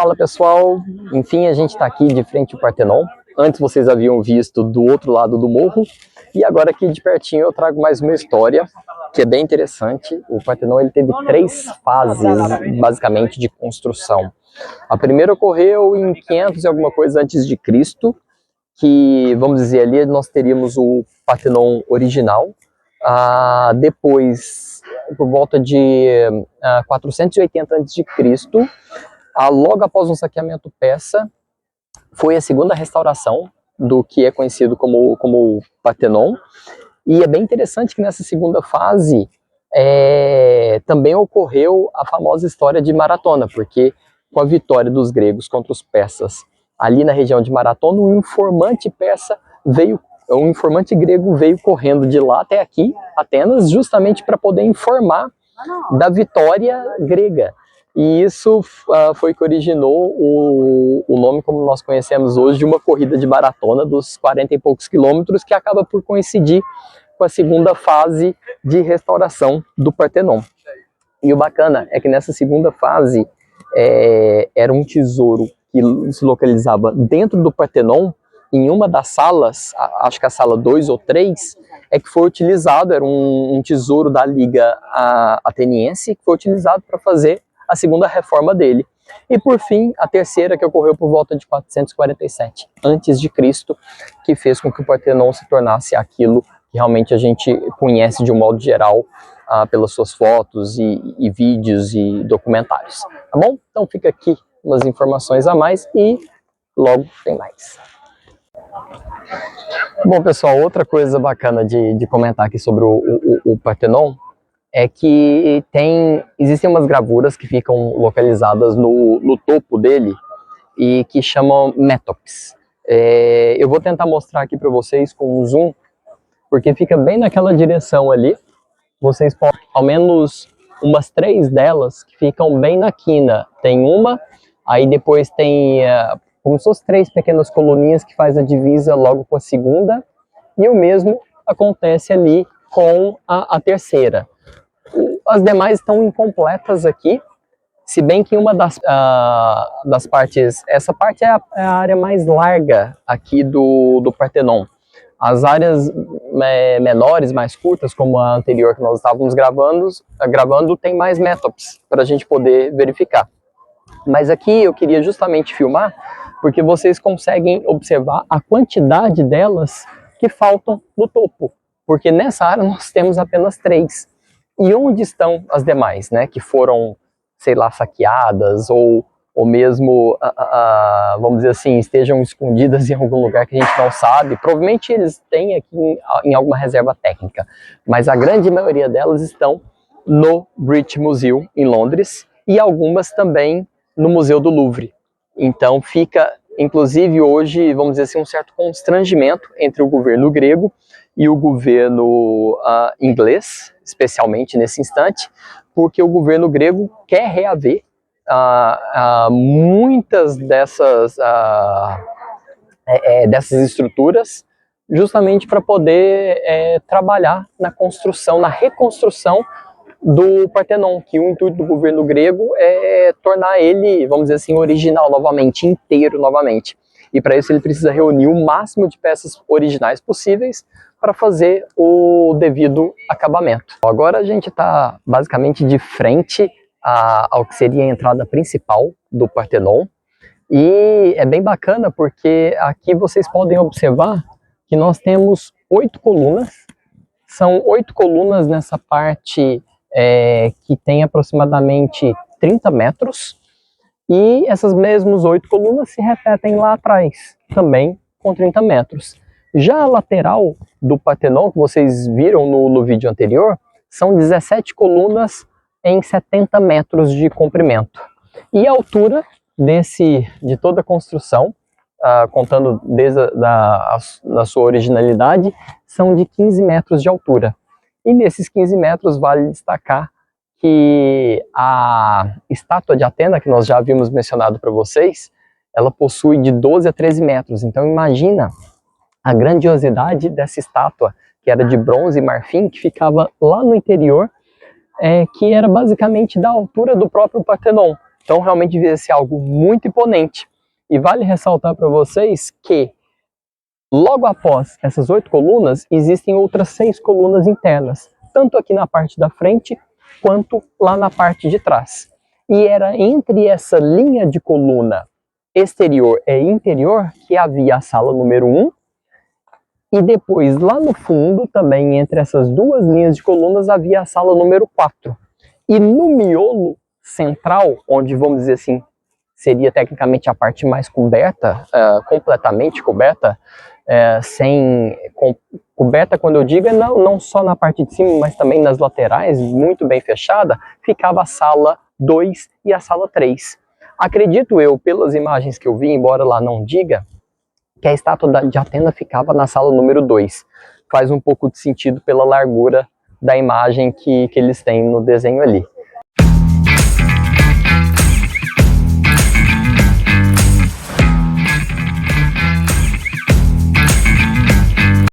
Fala pessoal, enfim a gente está aqui de frente ao Partenon. Antes vocês haviam visto do outro lado do morro e agora aqui de pertinho eu trago mais uma história que é bem interessante. O Partenon ele teve 3 fases basicamente de construção. A primeira ocorreu em 500 e alguma coisa antes de Cristo, que vamos dizer ali nós teríamos o Partenon original. Depois, por volta de 480 a.C., logo após um saqueamento persa, foi a segunda restauração do que é conhecido como Partenon. E é bem interessante que nessa segunda fase também ocorreu a famosa história de Maratona, porque com a vitória dos gregos contra os persas ali na região de Maratona, um informante grego veio correndo de lá até aqui, Atenas, justamente para poder informar da vitória grega. E isso foi que originou o nome como nós conhecemos hoje de uma corrida de maratona dos 40 e poucos quilômetros, que acaba por coincidir com a segunda fase de restauração do Partenon. E o bacana é que nessa segunda fase era um tesouro que se localizava dentro do Partenon, em uma das salas, acho que a sala 2 ou 3, que foi utilizado, era um tesouro da Liga Ateniense, que foi utilizado para fazer a segunda reforma dele. E por fim, a terceira, que ocorreu por volta de 447 a.C., que fez com que o Partenon se tornasse aquilo que realmente a gente conhece de um modo geral pelas suas fotos e vídeos e documentários. Tá bom? Então fica aqui umas informações a mais e logo tem mais. Bom pessoal, outra coisa bacana de comentar aqui sobre o Partenon é que existem umas gravuras que ficam localizadas no topo dele e que chamam métopes. Eu vou tentar mostrar aqui para vocês com um zoom, porque fica bem naquela direção ali. Vocês podem, ao menos umas 3 delas que ficam bem na quina. Tem uma, aí depois tem como se fossem 3 pequenas coluninhas que faz a divisa logo com a segunda, e o mesmo acontece ali com a terceira. As demais estão incompletas aqui, se bem que uma das partes, essa parte é a área mais larga aqui do Partenon. As áreas menores, mais curtas, como a anterior que nós estávamos gravando tem mais métopes para a gente poder verificar. Mas aqui eu queria justamente filmar porque vocês conseguem observar a quantidade delas que faltam no topo, porque nessa área nós temos apenas 3. E onde estão as demais, né, que foram, sei lá, saqueadas ou mesmo, vamos dizer assim, estejam escondidas em algum lugar que a gente não sabe? Provavelmente eles têm aqui em alguma reserva técnica, mas a grande maioria delas estão no British Museum, em Londres, e algumas também no Museu do Louvre. Então fica, inclusive hoje, vamos dizer assim, um certo constrangimento entre o governo grego e o governo inglês, especialmente nesse instante, porque o governo grego quer reaver muitas dessas estruturas, justamente para poder trabalhar na construção, na reconstrução do Partenon, que o intuito do governo grego é tornar ele, vamos dizer assim, original novamente, inteiro novamente. E para isso ele precisa reunir o máximo de peças originais possíveis para fazer o devido acabamento. Agora a gente está basicamente de frente ao que seria a entrada principal do Partenon, e é bem bacana porque aqui vocês podem observar que nós temos 8 colunas, são 8 colunas nessa parte que tem aproximadamente 30 metros, e essas mesmas 8 colunas se repetem lá atrás, também com 30 metros. Já a lateral do Partenon, que vocês viram no vídeo anterior, são 17 colunas em 70 metros de comprimento. E a altura de toda a construção, contando desde da sua originalidade, são de 15 metros de altura. E nesses 15 metros vale destacar que a estátua de Atena, que nós já havíamos mencionado para vocês, ela possui de 12 a 13 metros. Então imagina a grandiosidade dessa estátua, que era de bronze e marfim, que ficava lá no interior, que era basicamente da altura do próprio Partenon. Então realmente devia ser algo muito imponente. E vale ressaltar para vocês que logo após essas 8 colunas, existem outras 6 colunas internas, tanto aqui na parte da frente, quanto lá na parte de trás. E era entre essa linha de coluna exterior e interior que havia a sala número 1, e depois lá no fundo, também entre essas duas linhas de colunas, havia a sala número 4. E no miolo central, onde vamos dizer assim, seria tecnicamente a parte mais coberta, completamente coberta, coberta quando eu digo é não só na parte de cima, mas também nas laterais, muito bem fechada, ficava a sala 2 e a sala 3. Acredito eu, pelas imagens que eu vi, embora lá não diga, que a estátua de Atena ficava na sala número 2. Faz um pouco de sentido pela largura da imagem que eles têm no desenho ali.